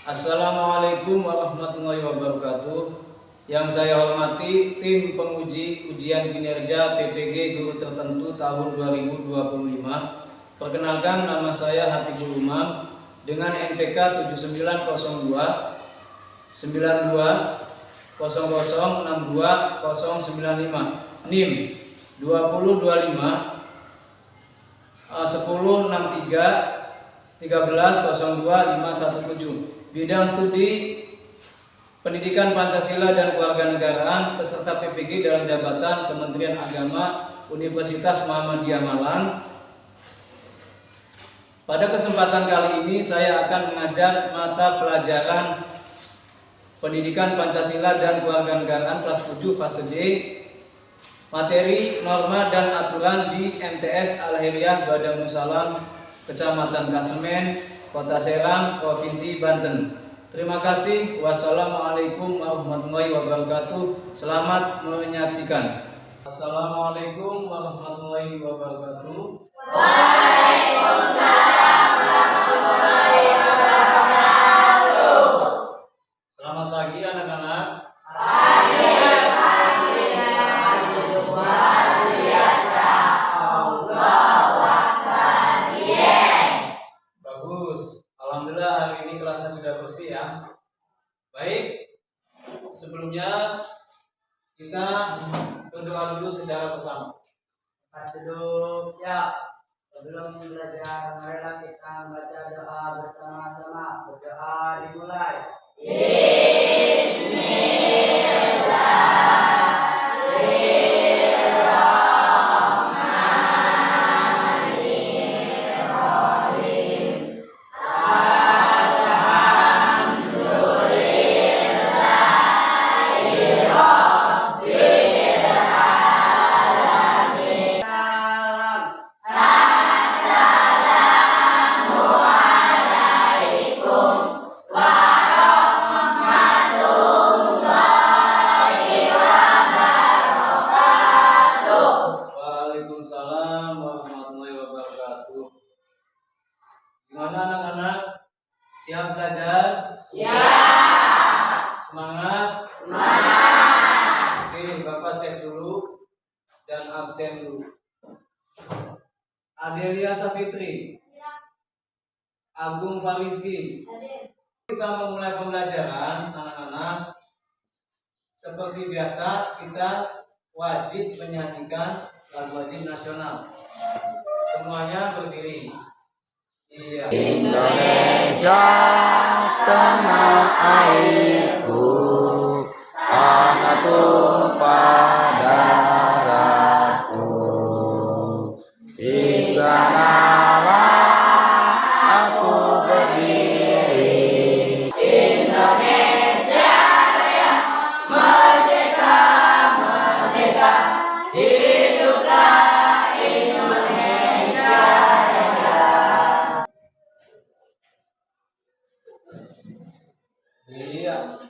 Assalamualaikum warahmatullahi wabarakatuh. Yang saya hormati tim penguji ujian kinerja PPG Guru Tertentu tahun 2025. Perkenalkan, nama saya Hatibul Umam dengan NPK 7902 92 00 62 095, NIM 2025 1063 13 02 517. Bidang studi Pendidikan Pancasila dan Kewarganegaraan, peserta PPG dalam jabatan Kementerian Agama Universitas Muhammadiyah Malang. Pada kesempatan kali ini saya akan mengajar mata pelajaran Pendidikan Pancasila dan Kewarganegaraan kelas 7 fase D, materi norma dan aturan di MTS Al-Khairiyah Badamusalam, Kecamatan Kasemen, Kota Serang, Provinsi Banten. Terima kasih. Wassalamualaikum warahmatullahi wabarakatuh. Selamat menyaksikan. Assalamualaikum warahmatullahi wabarakatuh. Waalaikumsalam warahmatullahi wabarakatuh. Selamat pagi anak-anak. Pagi luar biasa. Allahu Akbar. Yes. Bagus. Alhamdulillah hari ini kelasnya sudah bersih ya. Baik. Sebelumnya kita berdoa dulu secara bersama. Duduk siap. Sebelum belajar, marilah kita membaca doa bersama-sama. Berdoa dimulai. Waalaikumsalam warahmatullahi wabarakatuh. Gimana anak-anak? Siap belajar? Siap. Semangat? Semangat. Oke, Bapak cek dulu dan absen dulu. Adelia Safitri, Agung Fariski. Kita memulai pembelajaran anak-anak. Seperti biasa kita wajib menyanyikan lagu wajib nasional. Semuanya berdiri. Iya. Indonesia tanah airku, tanah tumpah darahku, di sanalah aku berdiri. Indonesia Raya, merdeka, merdeka. Hiduplah Indonesia Raya. Iya.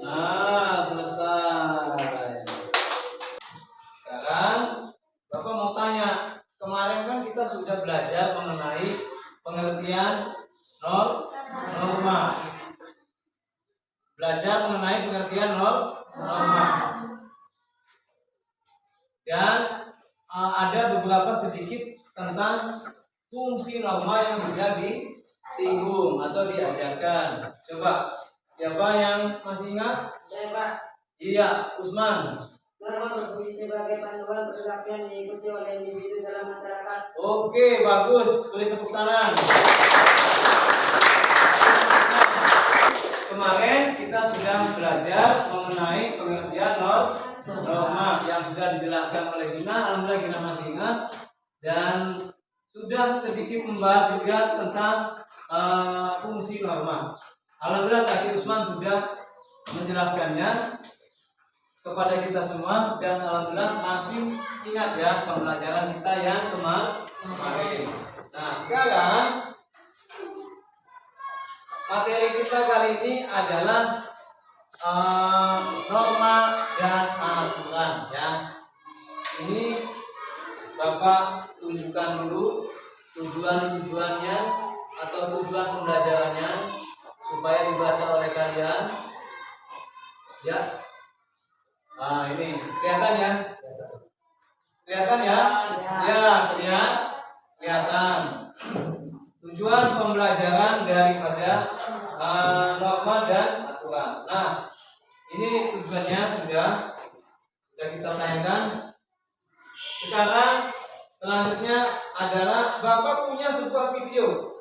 Nah, selesai. Sekarang Bapak mau tanya, kemarin kan kita sudah belajar mengenai pengertian norma. Belajar mengenai pengertian norma. Dan ada beberapa sedikit tentang fungsi norma yang sudah disinggung atau diajarkan. Coba, siapa yang masih ingat? Saya Pak. Iya, Usman. Norma berfungsi sebagai panduan perilaku yang diikuti oleh individu dalam masyarakat. Oke, bagus. Beri tepuk tangan. Kemarin kita sudah belajar mengenai pengertian norma yang sudah dijelaskan oleh Gina. Alhamdulillah Gina masih ingat. Dan sudah sedikit membahas juga tentang fungsi norma. Alhamdulillah tadi Usman sudah menjelaskannya kepada kita semua, dan alhamdulillah masih ingat ya pembelajaran kita yang kemarin. Nah, sekarang materi kita kali ini adalah norma dan aturan ya. Ini Bapak tunjukkan dulu tujuannya atau tujuan pembelajarannya supaya dibaca oleh kalian ya. Nah ini kelihatan ya, kelihatan ya, ya kelihatan tujuan pembelajaran daripada norma dan aturan. Nah ini tujuannya sudah kita tanyakan. Sekarang selanjutnya adalah Bapak punya sebuah video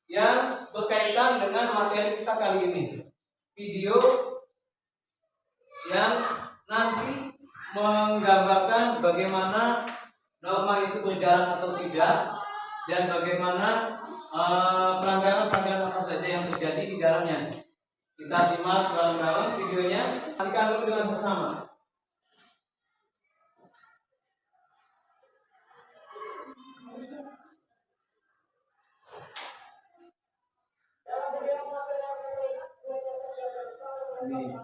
yang berkaitan dengan materi kita kali ini. Video yang nanti menggambarkan bagaimana norma itu berjalan atau tidak dan bagaimana pelanggaran-pelanggaran apa saja yang terjadi di dalamnya. Kita simak bareng-bareng videonya. Nantikan dulu dengan sesama. Ini.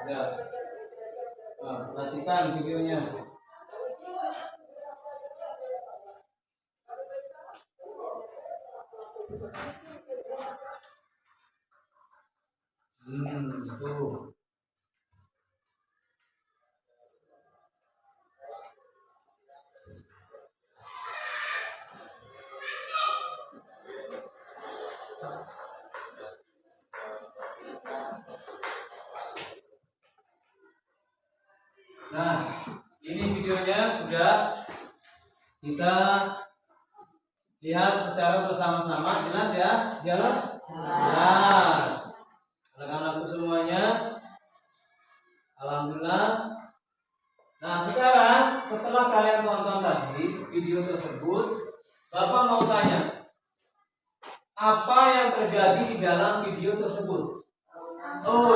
Ya. Nah, perhatikan videonya. Tuh. Nah, ini videonya sudah kita lihat secara bersama-sama. Jelas ya? Jelas. Anak-anakku semuanya, alhamdulillah. Nah sekarang setelah kalian tonton tadi video tersebut, Bapak mau tanya, apa yang terjadi di dalam video tersebut? Oh,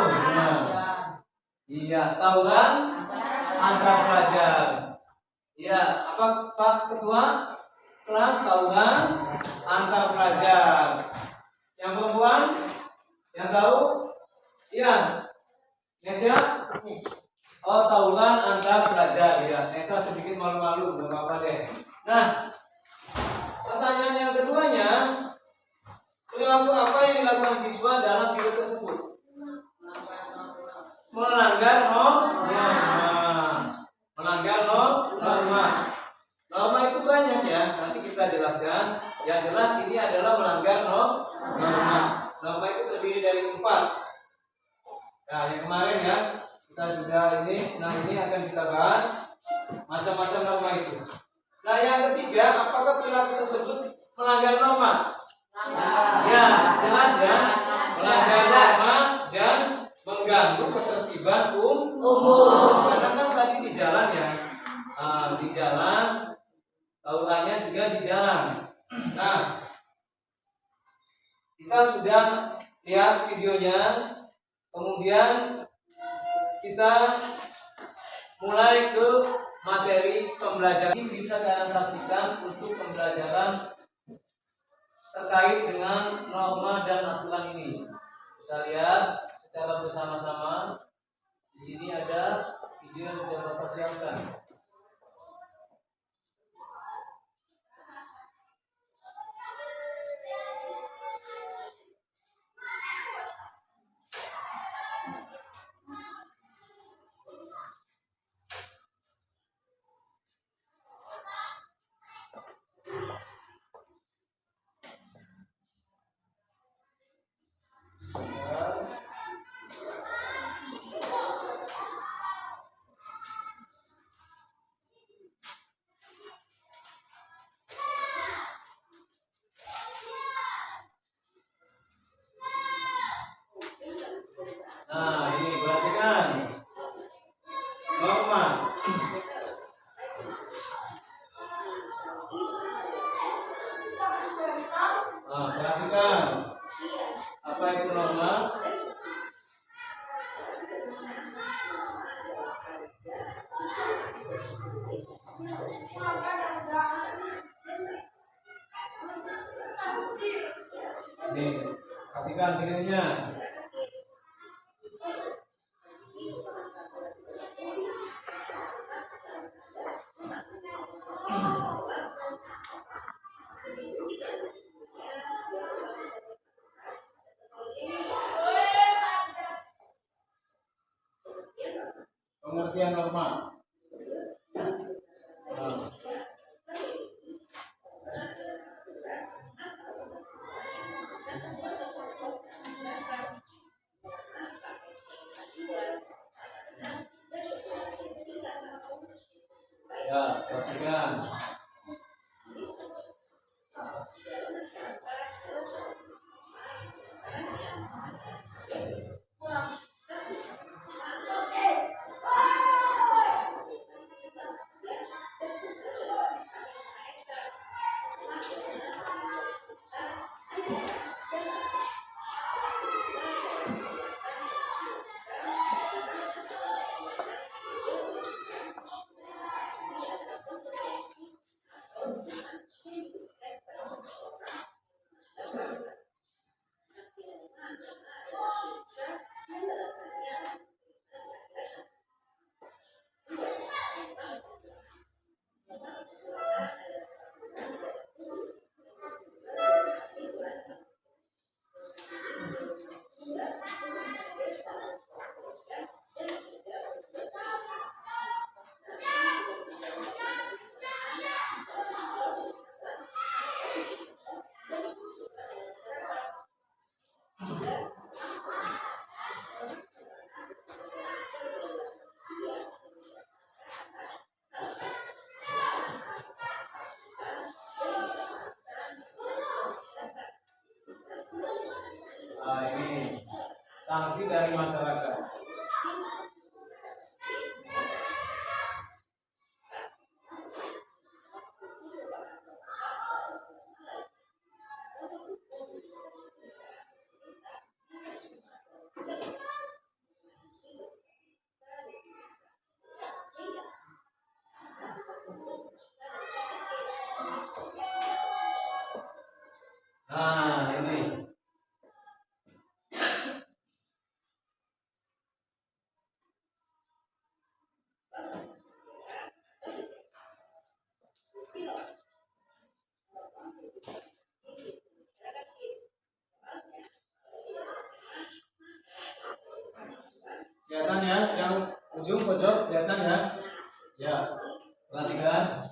iya, tawuran antar pelajar. Iya, apa Pak Ketua kelas? Tawuran antar pelajar. Yang perempuan, yang tahu? Iya, Nesya? Oh, tawuran antar pelajar. Ya, Nesa sedikit malu-malu, nggak apa-apa deh. Nah, pertanyaan yang keduanya, perilaku apa yang dilakukan siswa dalam video tersebut? Melanggar norma. Melanggar norma. Norma itu banyak ya, nanti kita jelaskan. Yang jelas ini adalah melanggar norma. Norma itu terdiri dari 4. Nah, yang kemarin ya kita sudah ini. Nah, ini akan kita bahas macam-macam norma itu. Nah, yang ketiga, apakah perilaku tersebut melanggar norma? Ya, jelas ya. Melanggar norma dan mengganggu ketertiban umum. Karena kan tadi di jalan ya, di jalan, tawurannya juga di jalan. Nah, kita sudah lihat videonya. Kemudian kita mulai ke materi pembelajaran. Ini bisa kalian saksikan untuk pembelajaran terkait dengan norma dan aturan ini. Kita lihat secara bersama-sama. Di sini ada video yang sudah Bapak siapkan. Nah, ini perhatikan norma. Nah, perhatikan apa itu norma. Nih, perhatikan videonya. pengertian norma. Ya, perhatikan. Nah, ini sanksi dari masyarakat. Nah, ini. Kelihatan ya, yang ujung pojok kelihatan ya. Ya, perhatikan.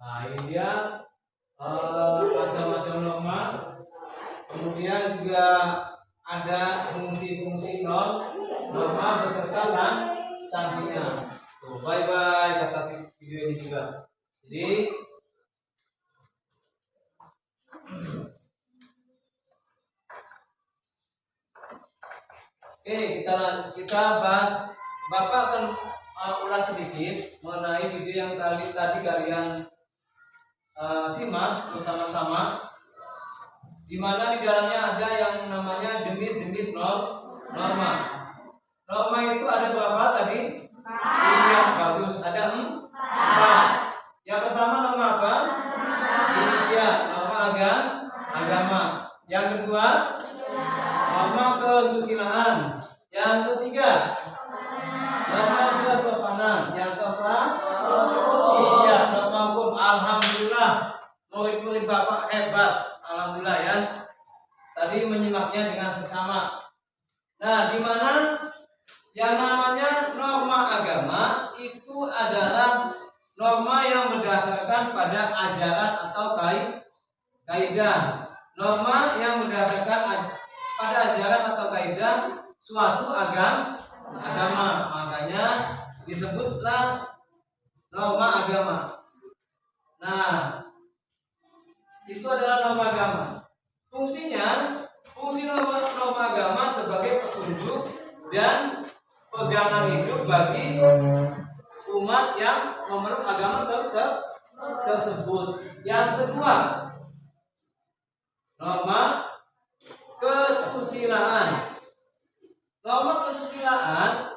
Nah, ini dia macam-macam norma. Kemudian juga ada fungsi-fungsi norma beserta sanksinya. Tuh, bye-bye kata video ini juga. Jadi oke, kita bahas. Bapak akan ulas sedikit mengenai video yang tadi kalian simak bersama-sama, di mana di dalamnya ada yang namanya jenis-jenis norma. Norma itu ada berapa tadi? Iya, bagus. Ada 4. Yang pertama norma apa? Iya, norma agama. Yang kedua, norma kesusilaan. Yang ketiga, norma kesopanan. Yang keempat, iya, norma hukum. Alhamdulillah, murid-murid Bapak hebat. Alhamdulillah ya. Tadi menyimaknya dengan seksama. Nah, di mana yang namanya norma agama itu adalah norma yang berdasarkan pada ajaran atau kaidah. Norma yang berdasarkan pada ajaran atau kaidah suatu agama. Makanya disebutlah norma agama. Nah, itu adalah norma agama. Fungsi norma agama sebagai petunjuk dan pegangan hidup bagi umat yang memeluk agama tersebut. Yang kedua, norma kesusilaan. Norma kesusilaan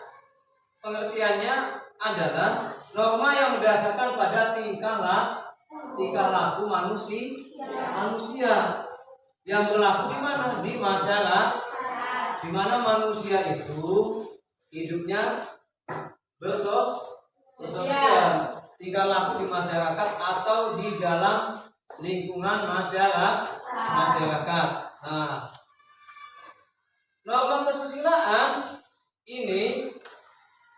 pengertiannya adalah norma yang berdasarkan pada tingkah laku manusia yang berlaku di mana? Di masyarakat, di mana manusia itu hidupnya bersosial, tingkah laku di masyarakat atau di dalam lingkungan masyarakat. Nah, norma kesusilaan ini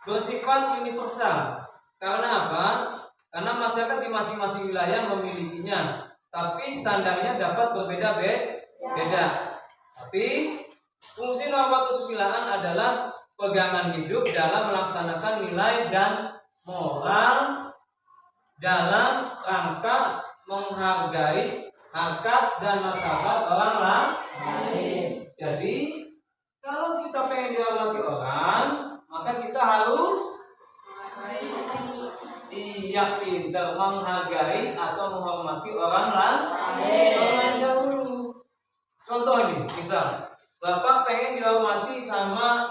bersifat universal. Karena apa? Karena masyarakat di masing-masing wilayah memilikinya, tapi standarnya dapat berbeda-beda. Tapi fungsi norma kesusilaan adalah pegangan hidup dalam melaksanakan nilai dan moral dalam rangka menghargai harkat dan martabat orang lain. Jadi kalau kita pengen dihormati orang, maka kita harus pintar menghargai atau menghormati orang lain dahulu. Contoh ini, misal Bapak pengen dihormati sama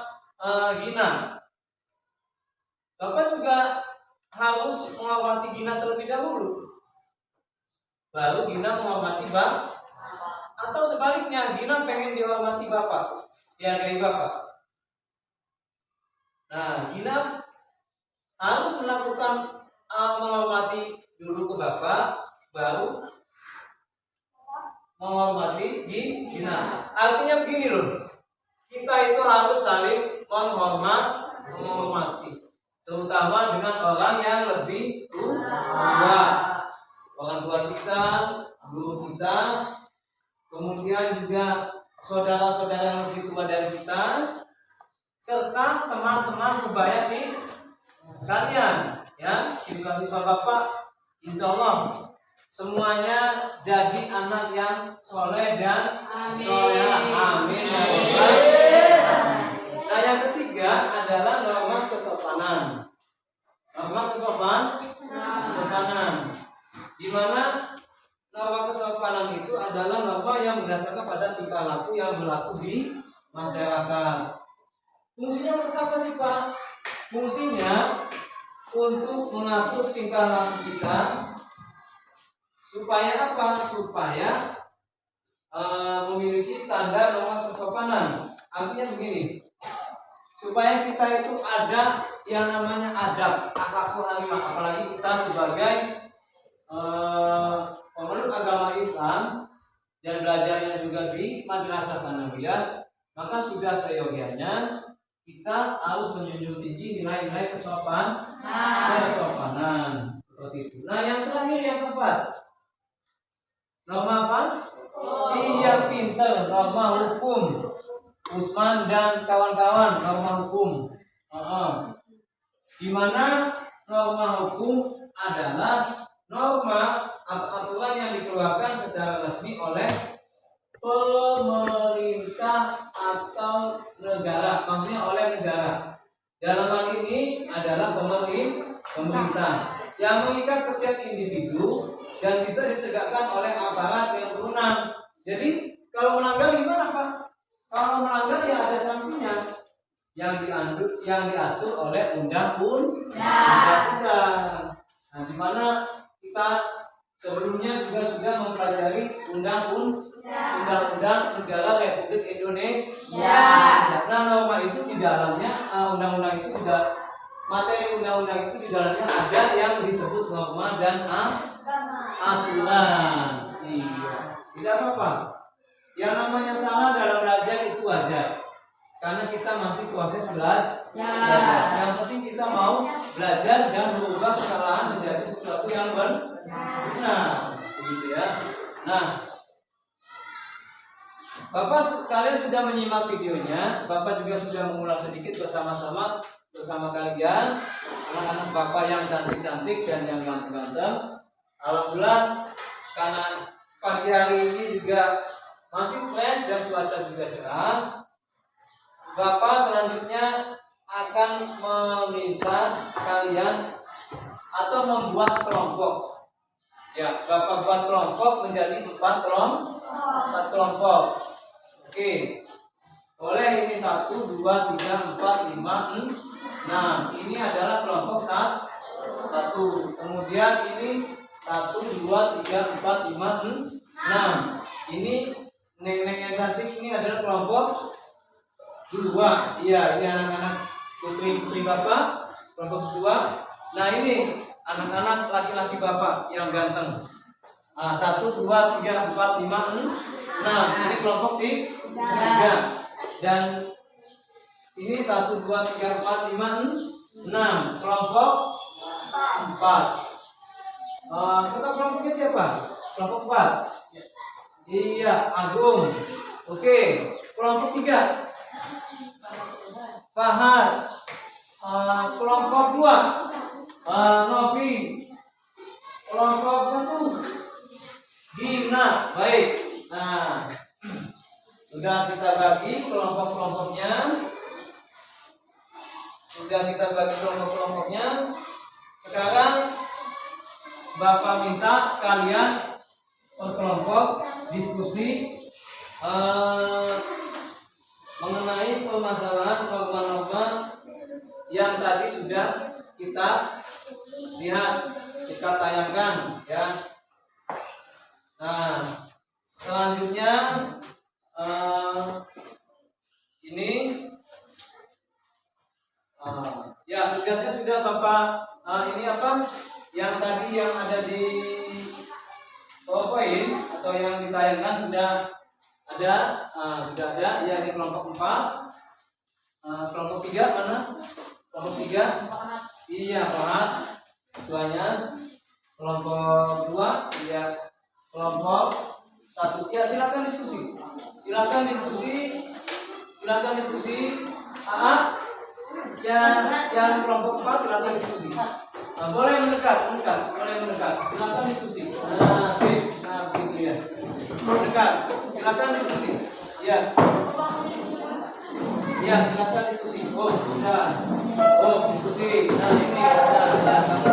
Gina, Bapak juga harus menghormati Gina terlebih dahulu, baru Gina menghormati Bapak. Atau sebaliknya, Gina pengen dihormati Bapak, dihargai Bapak. Nah, Gina harus melakukan menghormati dulu ke Bapak, baru menghormati Gina. Artinya begini loh, kita itu harus saling menghormati, terutama dengan orang yang lebih tua, orang tua kita, guru kita, kemudian juga saudara-saudara yang lebih tua dari kita, serta teman-teman sebaya di kalian, ya, siswa-siswa Bapak. Insya Allah semuanya jadi anak yang soleh dan solehah. Amin. Nah, yang ketiga adalah norma kesopanan. Norma kesopanan, di mana norma kesopanan itu adalah norma yang berdasarkan pada tingkah laku yang berlaku di masyarakat. Fungsinya untuk apa sih, Pak? Fungsinya untuk mengatur tingkah laku kita supaya apa? Supaya memiliki standar norma kesopanan. Artinya begini, supaya kita itu ada yang namanya adab, akhlakul karimah. Apalagi kita sebagai pemeluk agama Islam dan belajarnya juga di Madrasah Sanawiyah, maka sudah seyogianya kita harus menjunjung tinggi nilai-nilai kesopanan. Seperti itu. Nah, yang terakhir, yang keempat, norma apa? Iya, pinter, norma hukum. Usman dan kawan-kawan, norma hukum. Di mana norma hukum adalah norma atau aturan yang dikeluarkan secara resmi oleh pemerintah atau negara, maksudnya oleh negara. Dalam hal ini adalah pemerintah yang mengikat setiap individu dan bisa ditegakkan oleh aparat yang berwenang. Jadi kalau melanggar gimana, Pak? Kalau melanggar ya ada sanksinya yang diatur oleh undang-undang. Nah, di mana kita sebelumnya juga sudah mempelajari Undang-Undang Negara Republik Indonesia. Nah, norma itu di dalamnya, undang-undang itu sudah, materi undang-undang itu di dalamnya ada yang disebut norma dan aturan. Iya, tidak apa-apa. Yang namanya salah dalam belajar itu wajar, karena kita masih proses belajar. Yang penting kita mau belajar dan mengubah kesalahan menjadi sesuatu yang benar, begitu ya. Nah, Bapak, kalian sudah menyimak videonya. Bapak juga sudah mengulas sedikit bersama kalian, anak-anak Bapak yang cantik-cantik dan yang ganteng-ganteng. Alhamdulillah, karena pagi hari ini juga masih fresh dan cuaca juga cerah, Bapak selanjutnya akan meminta kalian atau membuat kelompok. Ya, Bapak buat kelompok menjadi 4 kelompok. Oke. Boleh ini 1, 2, 3, 4, 5, 6. Nah, ini adalah kelompok satu. Kemudian ini 1, 2, 3, 4, 5, 6. Ini nenek yang cantik ini adalah kelompok 2. Iya, ini anak-anak putri bapak, kelompok 2. Nah, ini anak-anak laki-laki bapak yang ganteng. 1, 2, 3, 4, 5, 6. Ini kelompok 3. Dan ini 1, 2, 3, 4, 5, 6. Kelompok 4. Kita kelompoknya siapa? Kelompok 4. Iya, Agung. Oke. Kelompok 3. Fahad. Kelompok 2. Novi. Kelompok 1. Gina. Baik. Nah, sudah kita bagi kelompok-kelompoknya. Sekarang Bapak minta kalian per kelompok diskusi mengenai permasalahan norma-norma yang tadi sudah kita lihat, kita tayangkan ya. Nah, selanjutnya ini ya tugasnya sudah Bapak ini apa yang tadi yang ada di PowerPoint atau yang ditayangkan sudah ada ya. Ini kelompok 4. Kelompok 3 mana? Kelompok 3 iya Pak ketuanya. Kelompok 2 iya. Kelompok 1 ya, silakan diskusi. Yang kelompok 4 silakan diskusi. Boleh mendekat. Silakan diskusi. Nah, sip. Nah, begitu ya. Mendekat. Silakan diskusi. Ya. Ya, silakan diskusi. Oh, sudah. Oh, diskusi. Nah, ini ada ya kamu.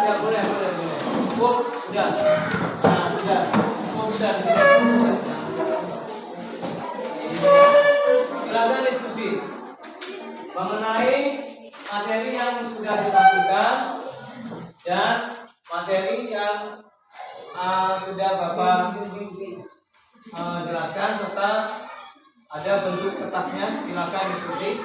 Ya, boleh. Oh, sudah. Nah, sudah. Oh, sudah di sini. Silakan diskusi mengenai materi yang sudah ditampilkan dan materi yang sudah Bapak jelaskan serta ada bentuk cetaknya. Silakan diskusi.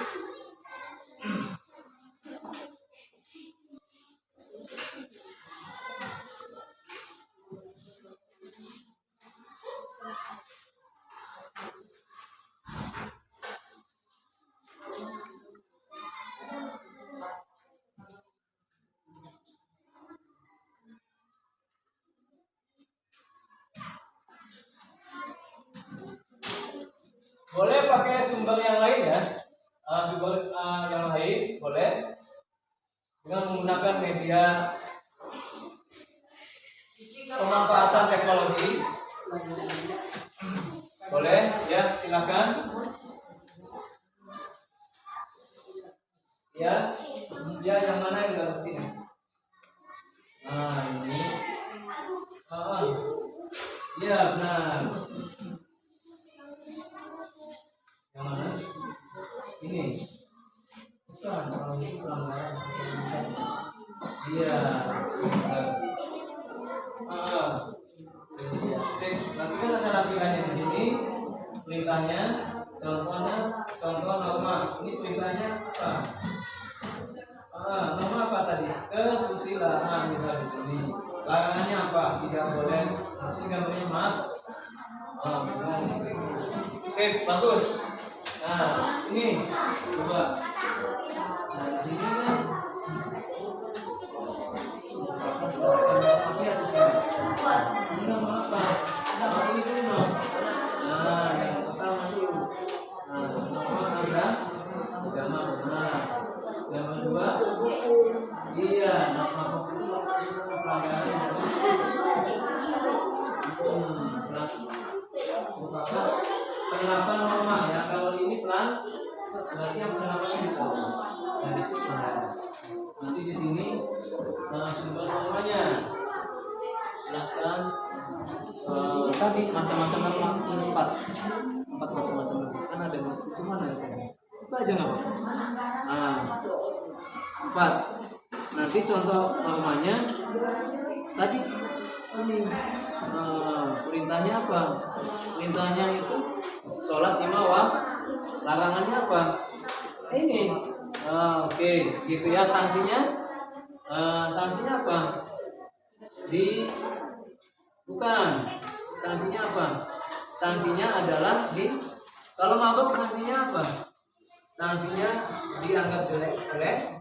Boleh pakai sumber yang lain ya, sumber yang lain boleh dengan menggunakan media pemanfaatan teknologi. Boleh ya, silakan. Ya, yang mana yang nggak ngerti? Nah ini, ya benar. Yang mana? Ini. Bukan, kalau ini pelanggaran. Iya. Sip. Nanti kita cara aplikasinya di sini. Perintahnya, contoh norma. Ini perintahnya apa? Norma apa tadi? Kesusilaan misalnya di sini. Larangannya apa? Tidak boleh. Di sini gambarnya mat. Sip, bagus. Nah, ini coba. Nah, di sini kan ini nomor apa? Ini dulu. Nah, yang pertama dulu. Nah, nomor agama benar. Yang kedua, iya, nama pelanggaran. Penerapan norma ya. Kalau ini berarti yang penerapannya itu dari pelanggaran. Nanti di sini sumber normanya jelaskan tadi macam-macam norma 4 macam-macam kan ada itu mana ya itu aja nggak apa. Nah, 4. Nanti contoh normanya tadi ini perintahnya apa? Perintahnya itu sholat 5 waktu. Larangannya apa? Ini. Oke, gitu ya sanksinya. Sanksinya apa? Bukan. Sanksinya apa? Sanksinya adalah kalau mabuk sanksinya apa? Sanksinya dianggap jelek oleh.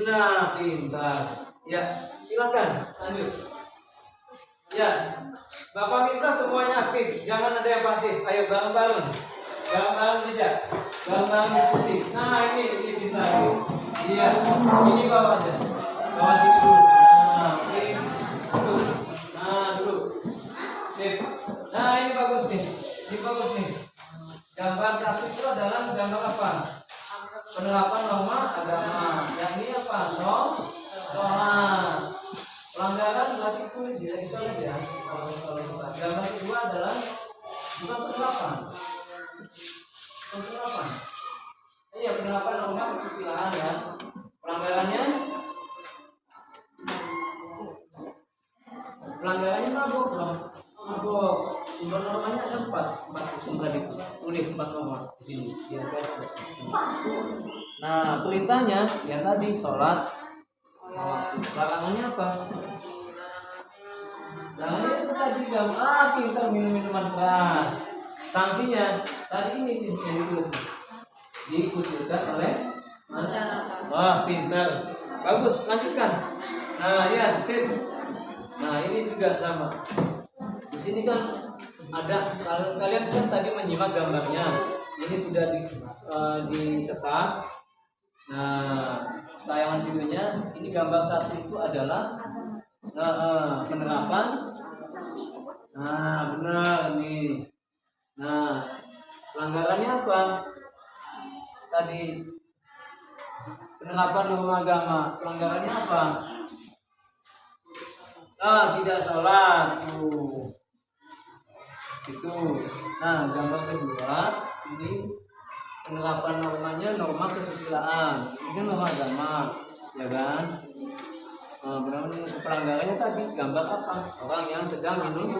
Nah, pintar. Ya, silakan lanjut. Ya, Bapak minta semuanya aktif, jangan ada yang pasif. Ayo bareng-bareng. Bareng-bareng kerja. Bareng-bareng diskusi. Nah, ini pintar. Iya, ini bawa aja. Bawa sini dulu. Nah, ini duduk. Nah, duduk. Sip. Nah, ini bagus nih. Ini bagus nih. Gambar 1 itu adalah gambar apa? Penerapan norma agama. Yang ini apa? Sholat. Pelanggaran berarti tulis ya, kita lihat ya. Kalau gambar kedua adalah bukan penerapan. Penerapan. Iya, penerapan norma kesusilaan ya. Pelanggarannya mabuk dong. Mabuk. Sumber normanya ada 4 tadi. Tulis 4 norma di sini. Biar kelihatan. Nah, perintahnya yang tadi sholat. Larangannya apa? Larangannya itu tadi pintar minuman keras. Sanksinya tadi ini yang ditulis. Dikucilkan oleh masyarakat. Wah, pintar. Bagus, lanjutkan. Nah, ya, sip. Nah, ini juga sama. Di sini kan ada kalian kan tadi menyimak gambarnya. Ini sudah dicetak. Nah, tayangan videonya ini gambar 1 itu adalah penerapan. Nah, benar nih. Nah, pelanggarannya apa? Tadi penerapan norma agama. Pelanggarannya apa? Tidak sholat. Itu. Nah, gambar kedua ini penerapan normanya norma kesusilaan. Ini norma agama, ya kan? Pelanggarannya tadi gambar apa? Orang yang sedang minum.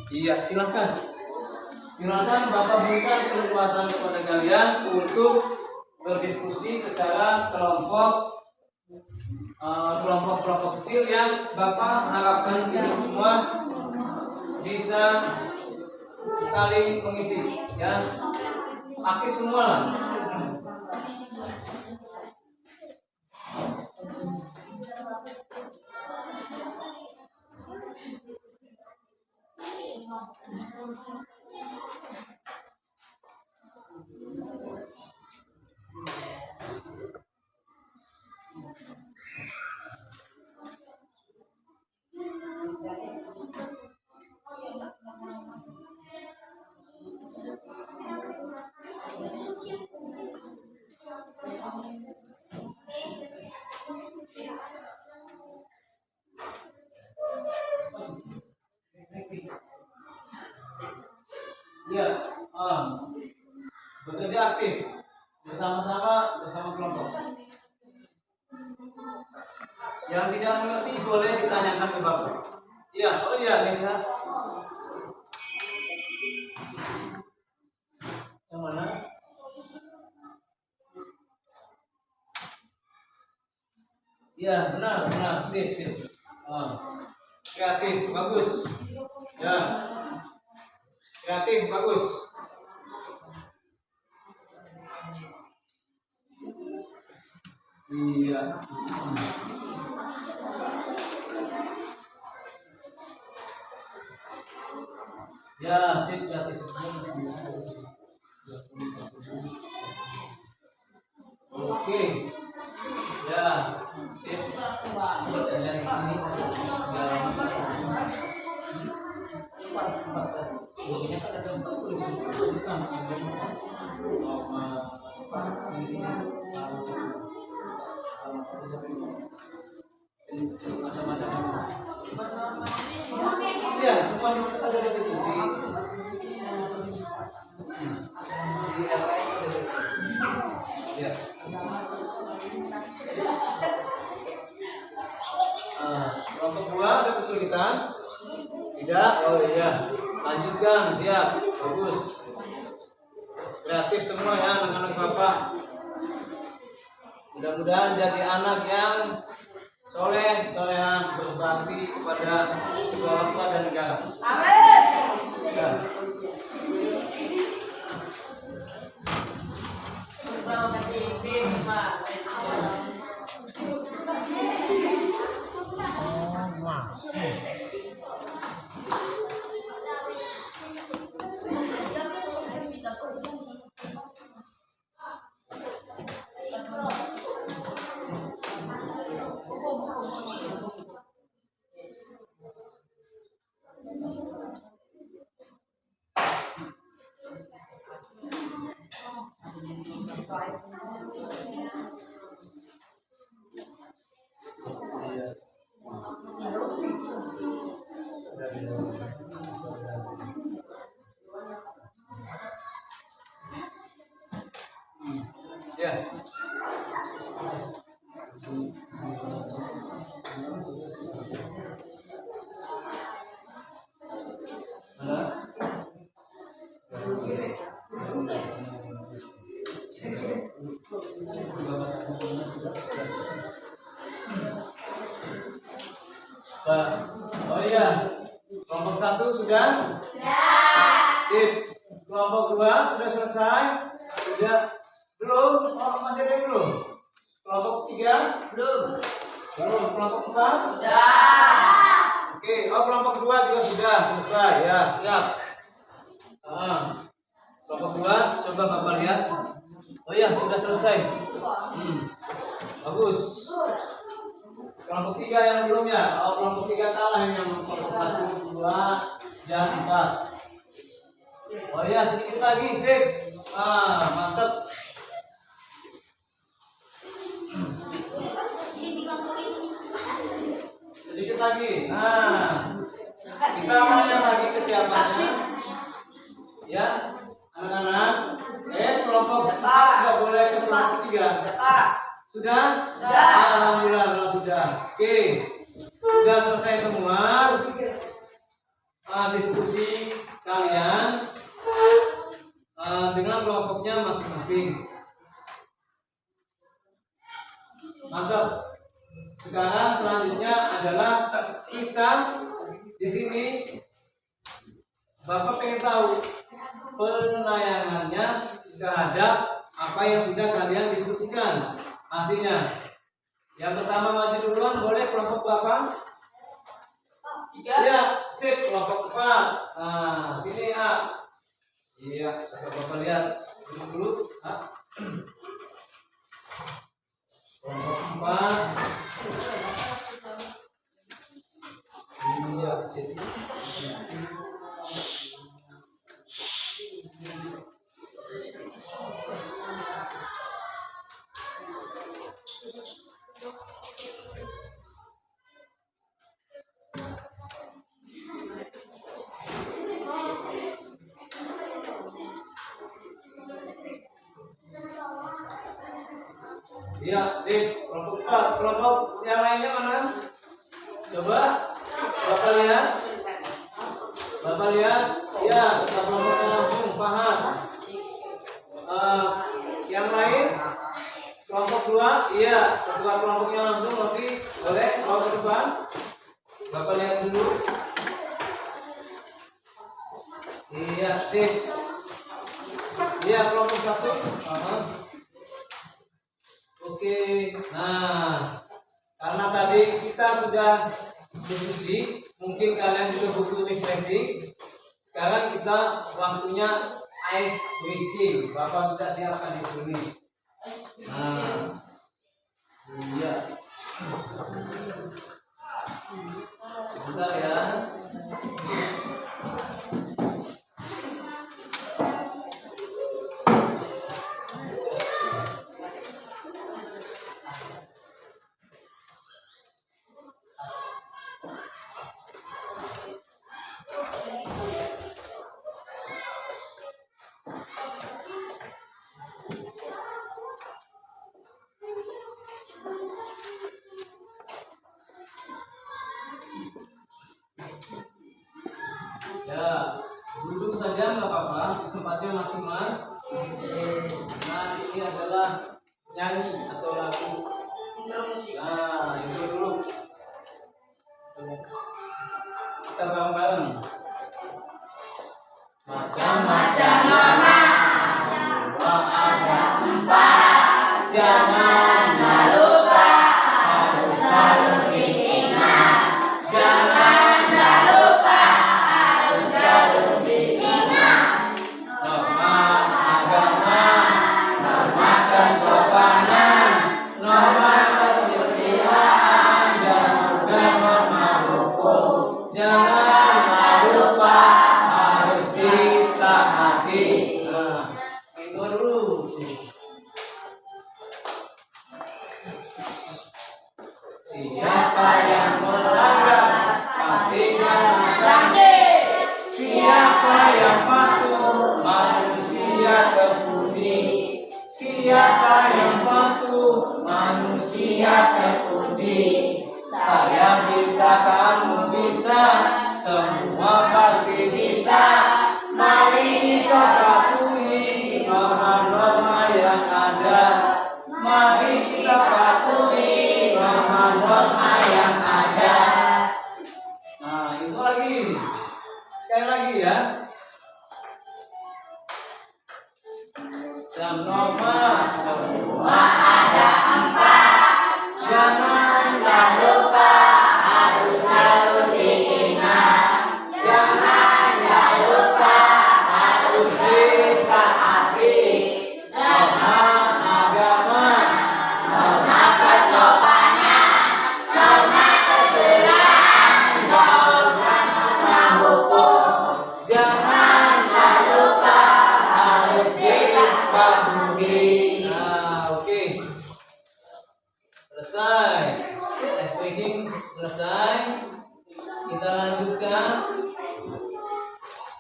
Iya, silakan. Silakan Bapak berikan keleluasan kepada kalian untuk berdiskusi secara kelompok kecil yang Bapak harapkan ini semua bisa saling mengisi, ya. Aktif semua lah. Ya, bekerja aktif bersama kelompok. Yang tidak mengerti boleh ditanyakan ke Bapak. Iya, oh iya, Nesa. Yang mana? Iya, benar, sip. Kreatif, bagus. Ya. Kreatif, bagus. Iya. Ya, sip, kreatif. Oke. Ya, sip. Kalian di sini. Empat. Biasanya kan ada 4 tulisan. Di sini. Macam-macam. Iya, semua di situ ada di situ. Di LS ada di situ. Ya. aktif semua ya anak-anak Bapak. Mudah-mudahan jadi anak yang soleh, solehan, berbakti kepada orang tua dan negara. Amin. Ya. Ya. Oh iya, kelompok 1 sudah? Sip. Kelompok 2 sudah selesai? Sudah? Belum? Oh, masih ada yang belum? Kelompok 3? Belum. Belum. Kelompok 4? Oke, oh kelompok 2 juga sudah selesai ya, siap. Kelompok 2, coba Bapak lihat. Oh iya, sudah selesai. Bagus. Kelompok 3 yang belum ya? Oh, kelompok 3 kalah ini yang kelompok 1, 2, dan 4. Oh iya, sedikit lagi, sip. Mantap. Sedikit lagi. Kita tanya lagi kesiapannya. Ya, anak-anak. Kelompok 4 tidak boleh ke kelompok 3. Sudah? Alhamdulillah kalau sudah. Oke. Sudah selesai semua diskusi kalian dengan kelompoknya masing-masing. Mantap. Sekarang selanjutnya adalah kita di sini Bapak pengen tahu penayangannya terhadap apa yang sudah kalian diskusikan. Hasilnya. Yang pertama maju duluan, boleh kelompok Bapak? 3. Ya, sip, kelompok 4. Nah, sini A. Iya, Bapak lihat dulu. Kelompok 4. Iya, sip. Iya, sip. Kelompok 4. Kelompok yang lainnya mana? Coba Bapak lihat. Bapak lihat. Ya, kita kelompoknya langsung paham. Yang lain kelompok 2, iya, ketua kelompoknya langsung nanti boleh bawa ke depan. Bapak lihat dulu. Iya, sip. Iya, kelompok 1 sama. Oke, nah karena tadi kita sudah diskusi, mungkin kalian juga butuh refreshing. Sekarang kita waktunya ice breaking. Bapak sudah siapkan di sini. Nah, iya. Sebentar ya. Ya, duduk saja nggak apa-apa, tempatnya masing-masing. Nah, ini adalah nyanyi atau lagu. Nah, itu dulu. Kita bareng-bareng. Macam-macam nama, semua ada 4. Janganlah lupa, harus selalu diingat. Janganlah lupa, harus selalu diingat. Norma agama, norma kesopanan, norma kesusilaan, dan juga norma hukum. Janganlah lupa, harus ditaati. Nah, itu dulu. Siapa yang melanggar pasti kena sanksi. Siapa yang patuh manusia terpuji. Siapa yang patuh manusia terpuji. Saya bisa, kamu bisa, semua pasti bisa. Mari kita patuhi norma-norma yang ada. Mari kita patuhi norma-norma yang ada. Nah, itu lagi. Sekali lagi ya. Dan norma semua ada 4. Janganlah lupa, harus selalu diingat. Janganlah lupa, harus ditaati. Norma agama, norma kesopanan, norma kesusilaan, norma hukum. Janganlah lupa, harus dipatuhi. Nah, oke. Selesai. Speaking selesai. Kita lanjutkan.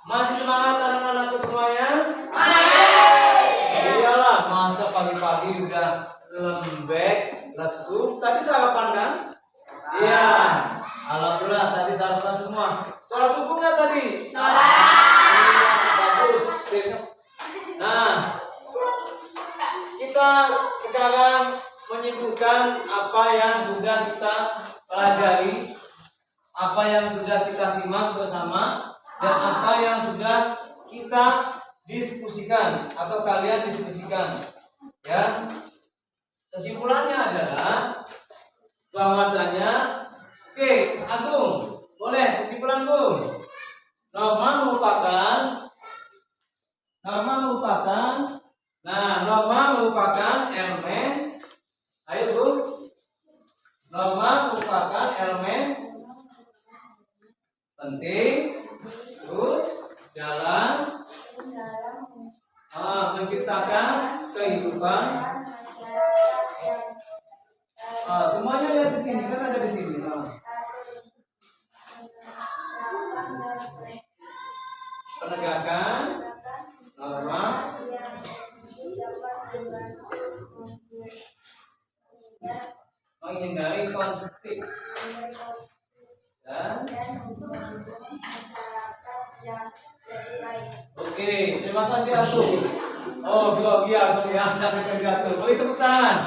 Masih semangat anak-anakku semuanya? Iyalah, masa pagi-pagi udah lembek, lesu. Tadi sarapan kan? Iya. Alhamdulillah tadi sarapan semua. Sholat subuh nggak tadi? Bagus. Nah, kita sekarang menyebutkan apa yang sudah kita pelajari, apa yang sudah kita simak bersama, dan apa yang sudah kita diskusikan atau kalian diskusikan. Ya, kesimpulannya adalah bahwasanya, oke, Agung, boleh kesimpulan Bung. Norma merupakan elemen. Ayo Bung. Norma merupakan elemen penting terus dalam menciptakan kehidupan. Semuanya lihat di sini, kan ada di sini. Penegakan norma menghindari konflik dan oke, terima kasih aku. Oh, Gloria sampai terjatuh. Beri tepuk tangan.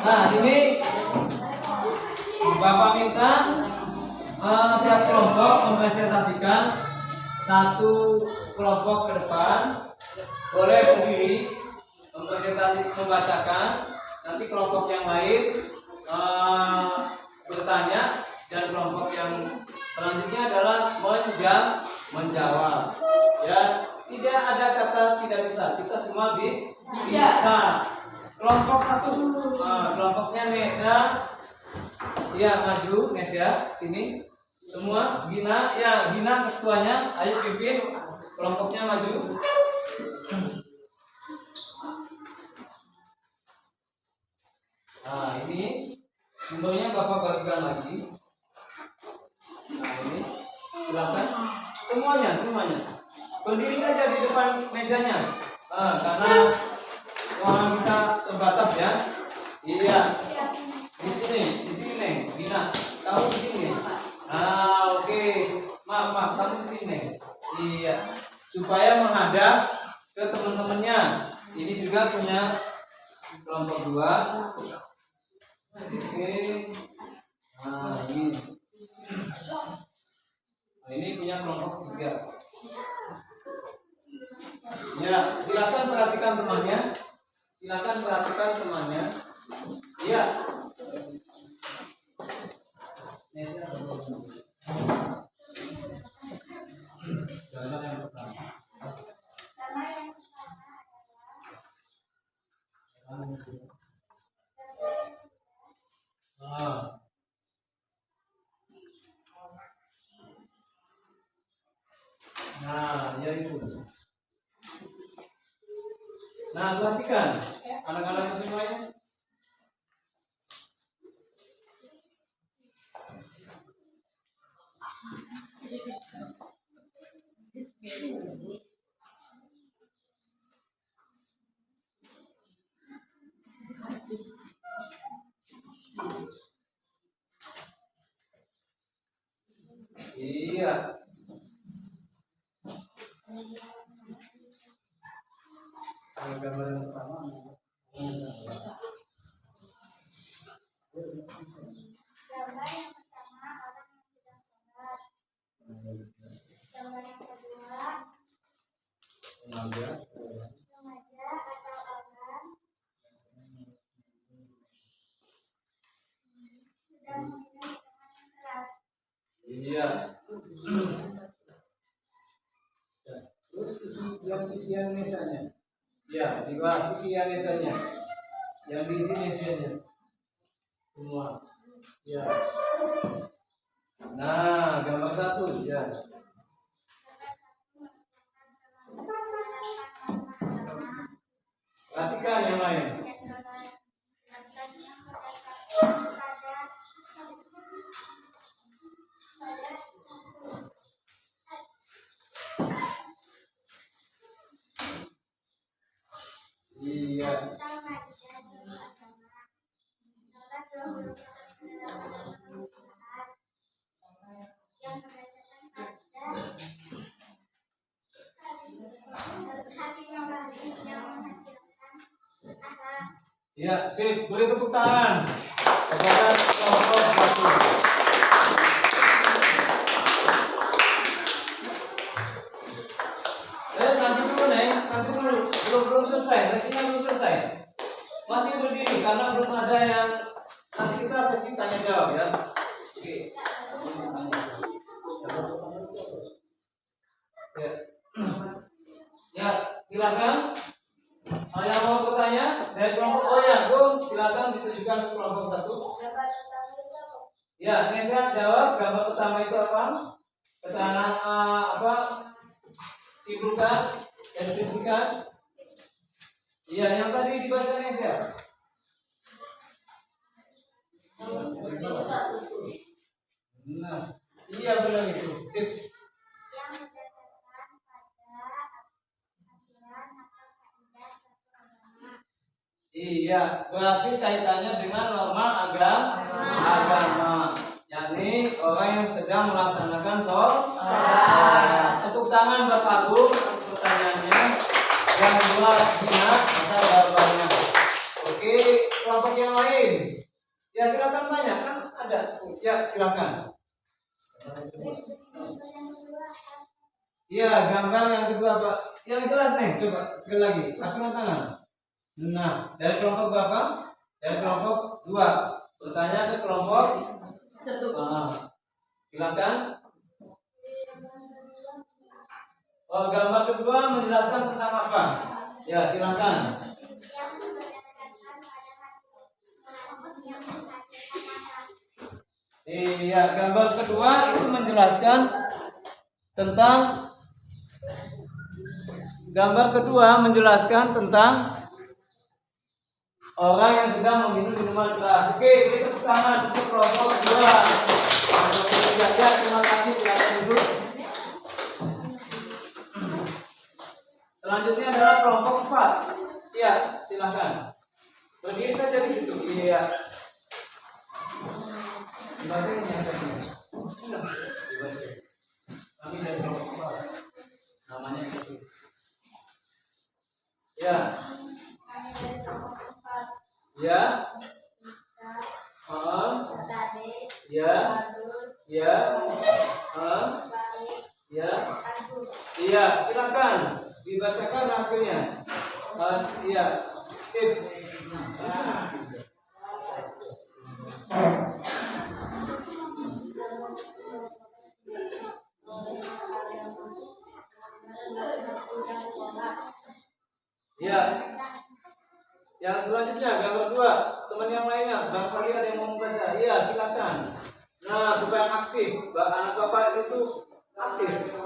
Nah, ini Bapak minta tiap kelompok mempresentasikan satu kelompok ke depan. Boleh berdiri membacakan. Nanti kelompok yang lain bertanya, dan kelompok yang selanjutnya adalah menjawab. Ya, tidak ada kata tidak bisa. Kita semua bisa. Kelompok satu, kelompoknya Nesya. Ya, maju Nesya, sini. Semua Gina, ya Gina ketuanya. Ayo pimpin kelompoknya maju. Nah, ini sumbernya Bapak bagikan lagi. Nah, ini silakan semuanya. Berdiri saja di depan mejanya. Karena ruangan kita terbatas ya. Iya. Di sini, Gina. Tahu di sini. Oke. Maaf. supaya menghadap ke teman-temannya. Ini juga punya kelompok 2. Oke. Nah, ini. Nah, ini punya kelompok 3. Ya, silakan perhatikan temannya. Silakan perhatikan temannya. Ya. Nah, ya itu. Nah, perhatikan anak-anak semuanya. Iya. Gambar yang pertama. Gambar yang kedua, Remaja. remaja atau orang sedang meminum minuman yang keras. Iya. Terus yang isian mesanya. Ya, dibahas isian mesanya. Yang diisi mesanya. Semua. Ya. Nah, gambar 1 ya. Perhatikan yang lain. Iya. Yang berdasarkan pada hati nurani yang menghasilkan akhlak. Ya, sip. Beri tepuk tangan kepada kelompok 1. Nanti dulu nih, nanti dulu. Belum selesai, sesinya belum selesai. Masih berdiri karena belum ada yang nanti kita sesi tanya jawab ya. Oke. Ya. Ya, silakan. Yang mau bertanya dari kelompok silakan ditujukan ke kelompok 1. Ya, Nesa jawab gambar pertama itu apa? Keterangan apa? Simpulkan, deskripsikan. Iya, yang tadi dibaca Nesa. Nah, iya benar itu. Sip. Yang berdasarkan pada aturan atau kaidah suatu agama. Iya, berarti kaitannya dengan norma agama. Yakni orang yang sedang melaksanakan sholat. Tepuk tangan Bapak Agung atas pertanyaannya. Yang dua ingat masa jawabannya. Oke, kelompok yang lain. Ya silakan tanya, kan ada. Ya silakan. Iya, gambar yang kedua Pak. Yang jelas nih, coba sekali lagi. Acungkan tangan. Nah, dari kelompok berapa? Dari kelompok 2. Bertanya ke kelompok 1. Silakan. Oh, gambar kedua menjelaskan tentang apa? Ya, silakan. Yang berdasarkan pada hati yang menghasilkan akhlak. Iya, gambar kedua itu menjelaskan tentang orang yang sedang meminum minuman keras. Oke, beri tepuk tangan untuk kelompok 2. Ya, terima kasih, silakan duduk. Selanjutnya adalah kelompok 4. Iya, silakan. Berdiri saja di situ. Iya. Dibaca ini yang tadi. Kami dari kelompok 4. Namanya itu. Iya, silakan dibacakan hasilnya. Iya, sip. Iya. Yang selanjutnya gambar 2, teman yang lainnya, barangkali ada yang mau membaca. Iya, silakan. Nah, supaya aktif, anak bapak itu aktif.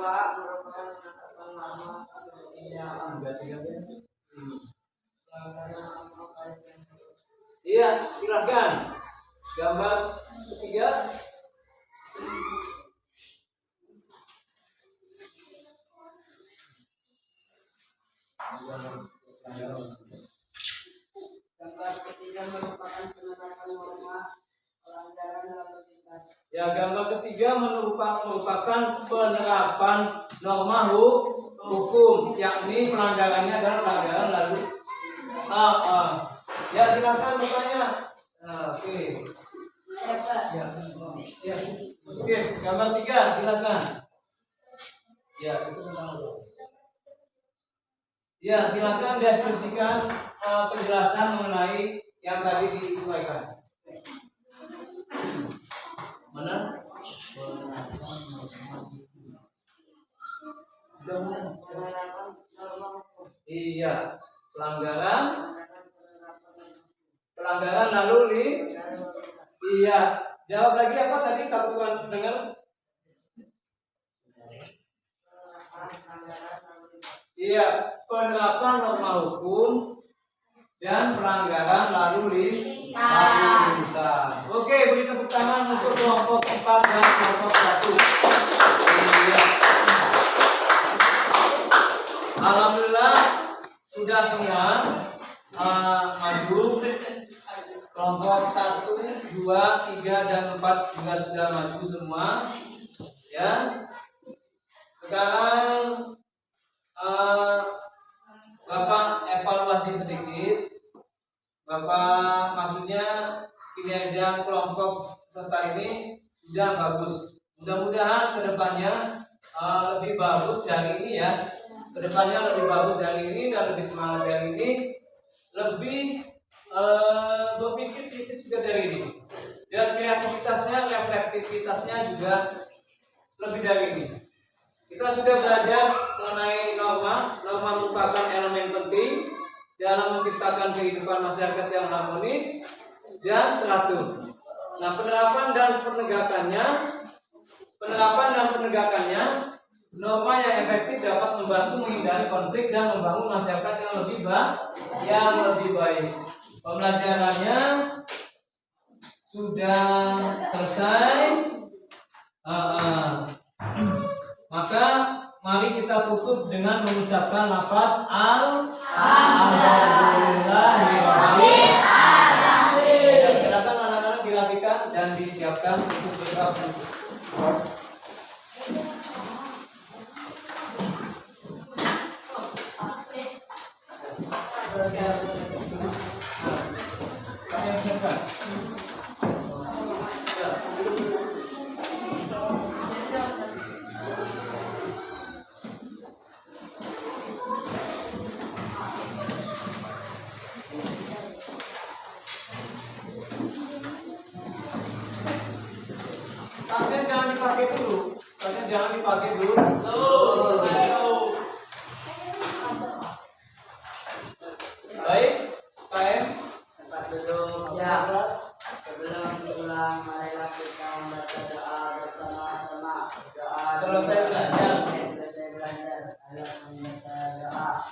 Iya, silakan. Gambar ketiga. Gambar ketiga merupakan penerapan norma pelanggaran lalu lintas. Ya, gambar ketiga merupakan penerapan norma hukum, yakni pelanggarannya adalah pelanggaran lalu. Ya, silakan bertanya. Oke. Ya, sip. Gambar 3, silakan. Ya, itu tentang apa? Ya, silakan deskripsikan penjelasan mengenai yang tadi diuraikan. Mana? Iya, pelanggaran lalu iya, jawab lagi apa tadi kalau bukan dengar? Iya, penerapan norma hukum dan pelanggaran lalu lintas. Oke, beri tepuk tangan untuk kelompok 4 dan kelompok 1. Iya. Alhamdulillah sudah semua maju. Kelompok 1, 2, 3 dan 4 juga sudah maju semua. Ya. Sekarang Bapak evaluasi sedikit. Bapak maksudnya kinerja kelompok serta ini sudah bagus. Mudah-mudahan kedepannya lebih bagus dari ini ya. Kedepannya lebih bagus dari ini dan lebih semangat dari ini, lebih berpikir kritis juga dari ini. Dan kreativitasnya, reflektivitasnya juga lebih dari ini. Kita sudah belajar mengenai norma. Norma merupakan elemen penting dalam menciptakan kehidupan masyarakat yang harmonis dan teratur. Nah, penerapan dan penegakannya, norma yang efektif dapat membantu menghindari konflik dan membangun masyarakat yang lebih baik. Pembelajarannya sudah selesai. Maka mari kita tutup dengan mengucapkan lafaz alhamdulillahirobbilalamin. Silakan anak-anak dirapikan dan disiapkan untuk bergabung. Kami yang siapkan. Tasnya jangan dipakai dulu. Baik, KM Tempat duduk siap. Sebelum pulang, marilah kita membaca doa bersama-sama. Doa selesai belajar. Selesai belajar. Ayo membaca doa.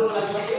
guru laki-laki